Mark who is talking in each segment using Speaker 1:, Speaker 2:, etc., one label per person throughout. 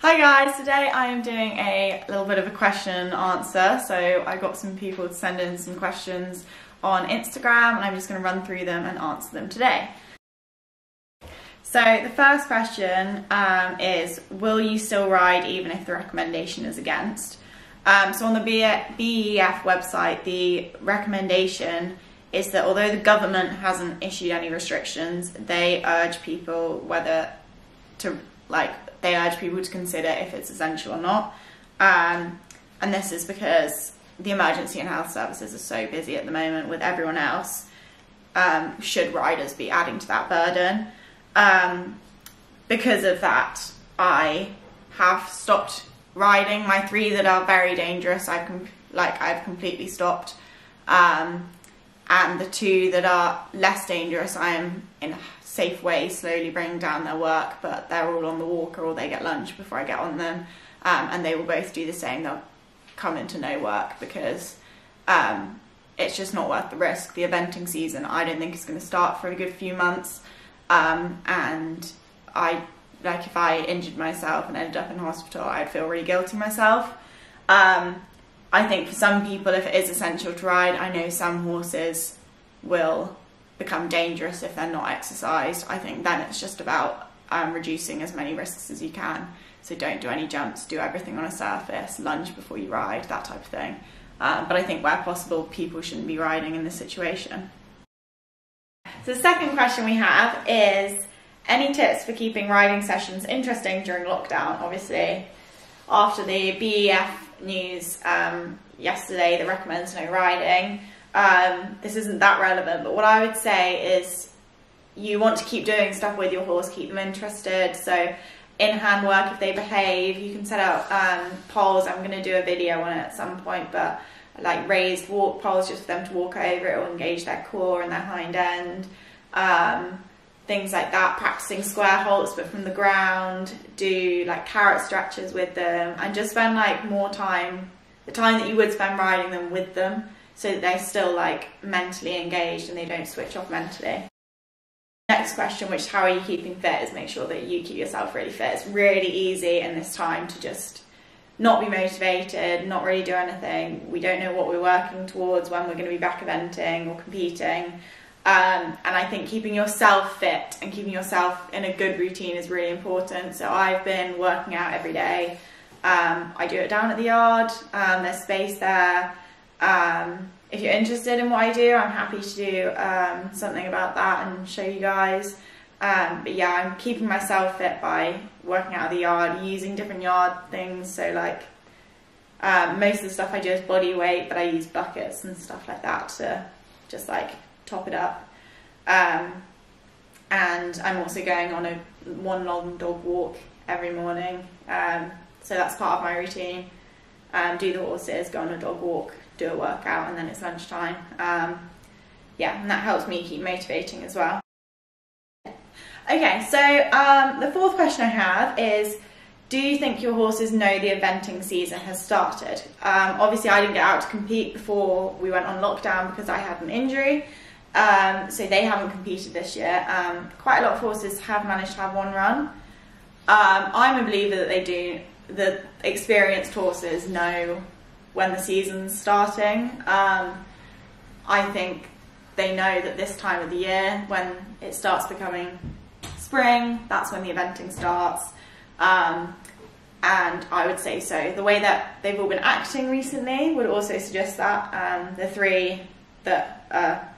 Speaker 1: Hi guys, today I am doing a little bit of a question and answer. So I got some people to send in some questions on Instagram and I'm just going to run through them and answer them today. So the first question is, will you still ride even if the recommendation is against? So on the BEF website, the recommendation is that although the government hasn't issued any restrictions, they urge people to consider if it's essential or not. And this is because the emergency and health services are so busy at the moment with everyone else. Should riders be adding to that burden? Because of that, I have stopped riding. My 3 that are very dangerous, I've completely stopped. And the 2 that are less dangerous, I am in a safe way slowly bringing down their work, but they're all on the walker or they get lunch before I get on them. And they will both do the same. They'll come into no work because it's just not worth the risk. The eventing season, I don't think is going to start for a good few months. And if I injured myself and ended up in hospital, I'd feel really guilty myself. I think for some people, if it is essential to ride, I know some horses will become dangerous if they're not exercised. I think then it's just about reducing as many risks as you can. So don't do any jumps, do everything on a surface, lunge before you ride, that type of thing. But I think where possible, people shouldn't be riding in this situation. So the second question we have is, any tips for keeping riding sessions interesting during lockdown? Obviously, after the BEF news yesterday that recommends no riding, this isn't that relevant, but what I would say is you want to keep doing stuff with your horse, keep them interested. So in-hand work, if they behave, you can set up poles. I'm going to do a video on it at some point, but like raised walk poles just for them to walk over. It will engage their core and their hind end. Things like that, practicing square halts but from the ground, do like carrot stretches with them, and just spend like more time, the time that you would spend riding them, with them, so that they're still like mentally engaged and they don't switch off mentally. Next question, which is how are you keeping fit, is make sure that you keep yourself really fit. It's really easy in this time to just not be motivated, not really do anything. We don't know what we're working towards, when we're going to be back eventing or competing. And I think keeping yourself fit and keeping yourself in a good routine is really important. So I've been working out every day. I do it down at the yard. There's space there. If you're interested in what I do, I'm happy to do something about that and show you guys. But yeah, I'm keeping myself fit by working out of the yard, using different yard things. So like most of the stuff I do is body weight, but I use buckets and stuff like that to just like top it up. And I'm also going on one long dog walk every morning. So that's part of my routine. Do the horses, go on a dog walk, do a workout, and then it's lunchtime. Yeah, and that helps me keep motivating as well. Okay, so the fourth question I have is, do you think your horses know the eventing season has started? Obviously I didn't get out to compete before we went on lockdown because I had an injury. So they haven't competed this year. Quite a lot of horses have managed to have one run. I'm a believer that they do. The experienced horses know when the season's starting. I think they know that this time of the year, when it starts becoming spring, that's when the eventing starts. And I would say so. The way that they've all been acting recently would also suggest that. The 3 that have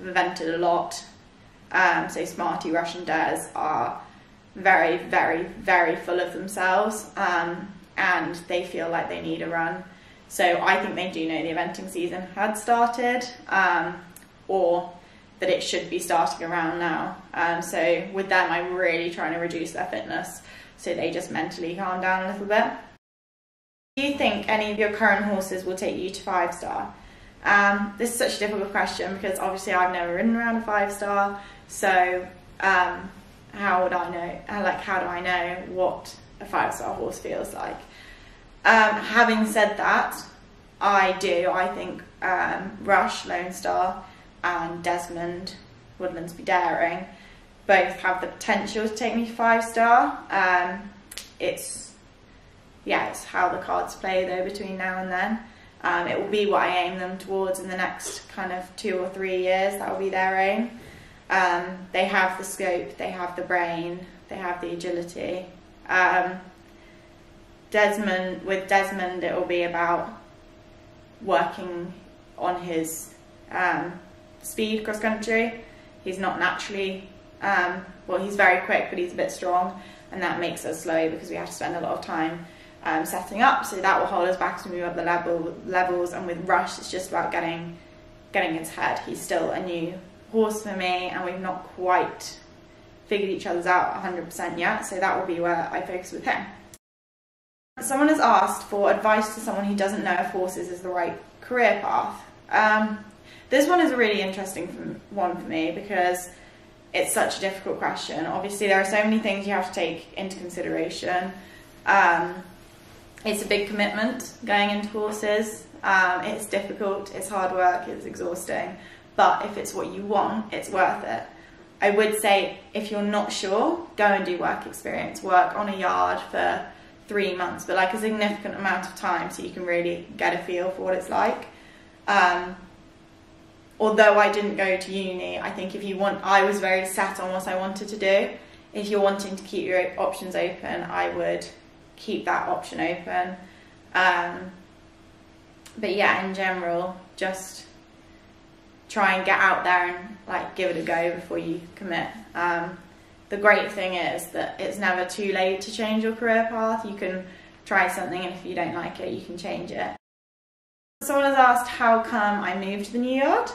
Speaker 1: evented a lot, so Smarty, Rush and Dares, are very, very, very full of themselves, and they feel like they need a run. So I think they do know the eventing season had started, or that it should be starting around now. So with them, I'm really trying to reduce their fitness so they just mentally calm down a little bit. Do you think any of your current horses will take you to 5-star? This is such a difficult question because obviously I've never ridden around a 5-star, so how would I know? How do I know what a 5-star horse feels like? Having said that, I think Rush, Lone Star, and Desmond, Woodlandsby Daring, both have the potential to take me 5-star. It's yeah, it's how the cards play though between now and then. It will be what I aim them towards in the next kind of 2 or 3 years. That will be their aim. They have the scope, they have the brain, they have the agility. With Desmond, it will be about working on his speed cross country. He's not naturally, well, he's very quick, but he's a bit strong, and that makes us slow because we have to spend a lot of time setting up. So that will hold us back as we move up the levels. And with Rush, it's just about getting his head. He's still a new horse for me, and we've not quite figured each other's out 100% yet. So that will be where I focus with him. Someone has asked for advice to someone who doesn't know if horses is the right career path. This one is a really interesting one for me because it's such a difficult question. Obviously, there are so many things you have to take into consideration. It's a big commitment going into horses. It's difficult, it's hard work, it's exhausting. But if it's what you want, it's worth it. I would say if you're not sure, go and do work experience. Work on a yard for 3 months, but like a significant amount of time so you can really get a feel for what it's like. Although I didn't go to uni, I think if you want, I was very set on what I wanted to do. If you're wanting to keep your options open, I would keep that option open. But yeah, in general, just try and get out there and like give it a go before you commit. The great thing is that it's never too late to change your career path. You can try something, and if you don't like it, you can change it. Someone has asked how come I moved to the new yard.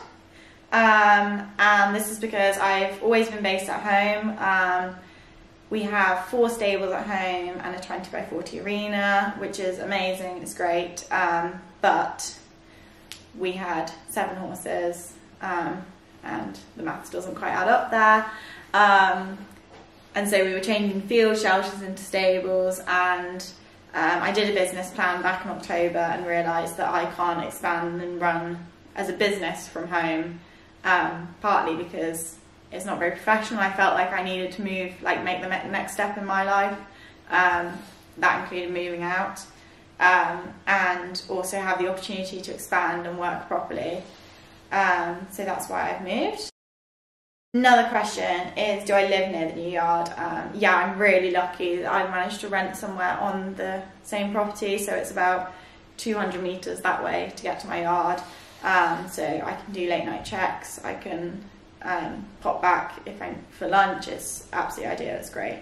Speaker 1: And this is because I've always been based at home. We have 4 stables at home and a 20 by 40 arena, which is amazing, it's great. But we had 7 horses, and the maths doesn't quite add up there. And so we were changing field shelters into stables, and I did a business plan back in October and realised that I can't expand and run as a business from home, partly because it's not very professional. I felt like I needed to move, like make the next step in my life. That included moving out, and also have the opportunity to expand and work properly. So that's why I've moved. Another question is, do I live near the new yard? Yeah, I'm really lucky. I managed to rent somewhere on the same property, so it's about 200 metres that way to get to my yard. So I can do late night checks, I can pop back if I'm for lunch. It's absolutely ideal, it's great.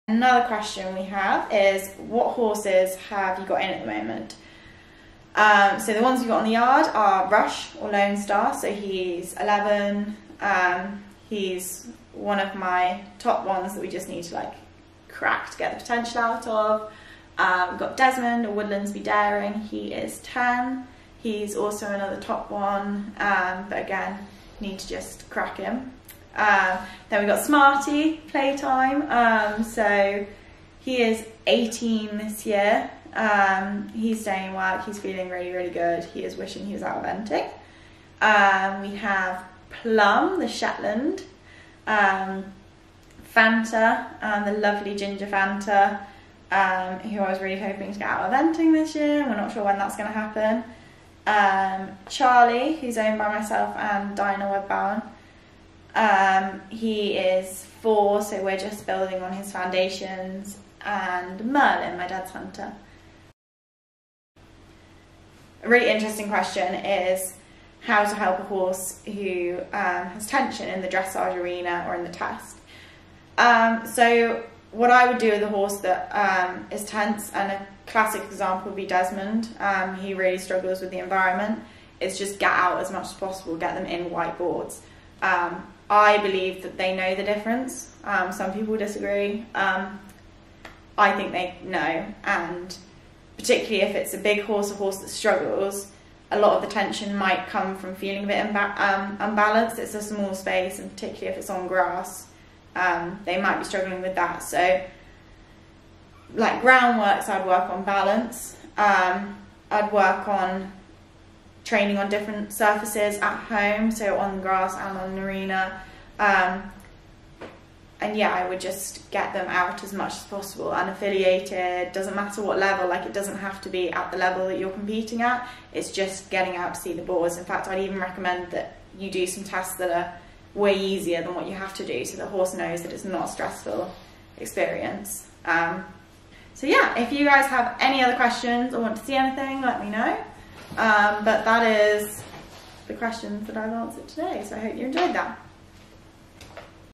Speaker 1: Another question we have is, what horses have you got in at the moment? So the ones we've got on the yard are Rush or Lone Star, so he's 11. He's one of my top ones that we just need to like crack to get the potential out of. We've got Desmond or Woodlands Be Daring, he is 10. He's also another top one, but again, need to just crack him. Then we've got Smarty, Playtime, so he is 18 this year. He's staying work, he's feeling really, really good. He is wishing he was out eventing. We have Plum, the Shetland, Fanta, the lovely Ginger Fanta, who I was really hoping to get out eventing this year. We're not sure when that's going to happen. Charlie, who's owned by myself and Dinah Webbowen. He is 4, so we're just building on his foundations. And Merlin, my dad's hunter. A really interesting question is how to help a horse who has tension in the dressage arena or in the test. So what I would do with a horse that is tense, and a classic example would be Desmond. He really struggles with the environment. It's just get out as much as possible, get them in whiteboards. I believe that they know the difference. Some people disagree. I think they know, and particularly if it's a big horse, a horse that struggles, a lot of the tension might come from feeling a bit unbalanced. It's a small space, and particularly if it's on grass, they might be struggling with that. So like groundworks, I'd work on balance. I'd work on training on different surfaces at home, so on grass and on an arena. And yeah, I would just get them out as much as possible, unaffiliated, doesn't matter what level, like it doesn't have to be at the level that you're competing at, it's just getting out to see the boars. In fact, I'd even recommend that you do some tests that are way easier than what you have to do, so the horse knows that it's not a stressful experience. So yeah, if you guys have any other questions or want to see anything, let me know. But that is the questions that I've answered today, so I hope you enjoyed that.